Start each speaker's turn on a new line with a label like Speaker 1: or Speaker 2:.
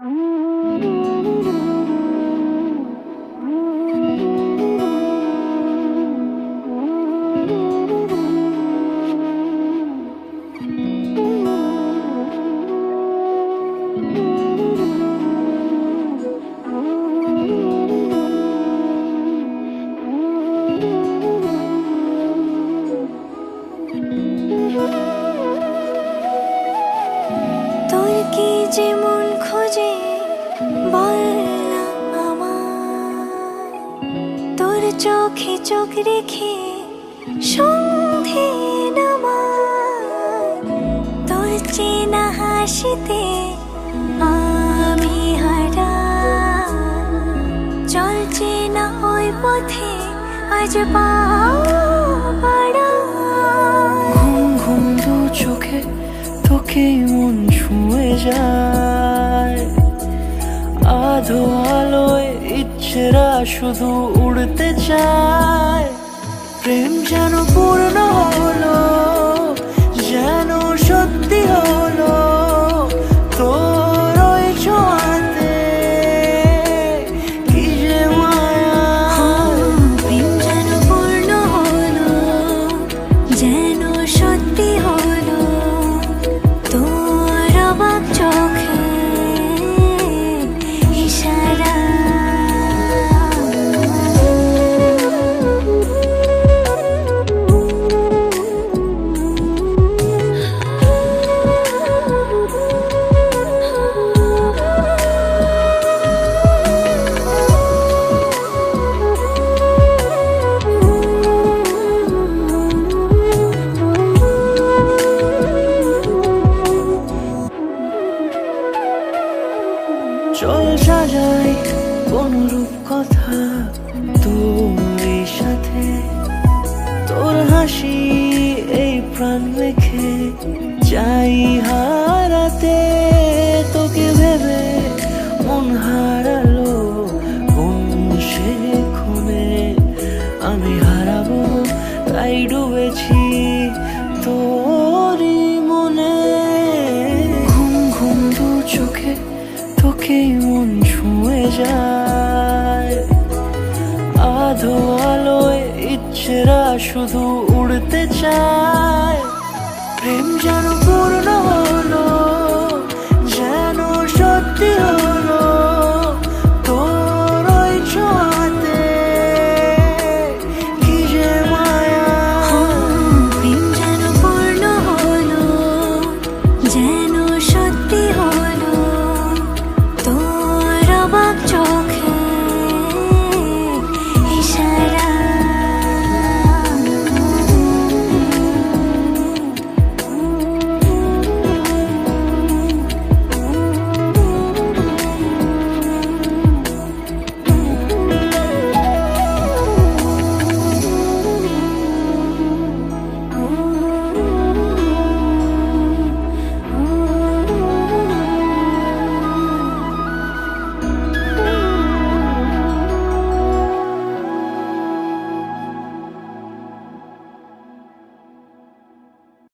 Speaker 1: তোর কি যে মন খোঁজে বল না আমায়, তোর চোখে চোখ রেখে সন্ধে নামায়, তোর চেনা হাসিতে আমি হারাই, চল চেনা ওই পথে আজ পা বাড়াই।
Speaker 2: ঘুম ঘুম দু চোখে তোকে মন ছুঁয়ে যায়, আধো আলোয় ইচ্ছেরা শুধু উড়তে চায়। প্রেম যেন পূর্ণ হলো, যেন সত্যি হলো তোর ওই ছোঁয়াতে, কি যে মায়া।
Speaker 1: প্রেম যেন পূর্ণ হলো, যেন সত্যি হলো তোর অবাক চোখে ইশারা।
Speaker 2: চল সাজাই কোন রূপ কথা তোর এই সাথে, তোর হাসি এই প্রাণ রেখে চাই হারাতে। তোকে ভেবে মন হারালো কোন সে ক্ষণে, আমি হারাবো তাই ডুবেছি তোরই মনে। ঘুম ঘুম দু চোখে তোকে মন ছুঁয়ে যায়, আধো আলোয় ইচ্ছেরা শুধু উড়তে চায়। প্রেম যেন পূর্ণ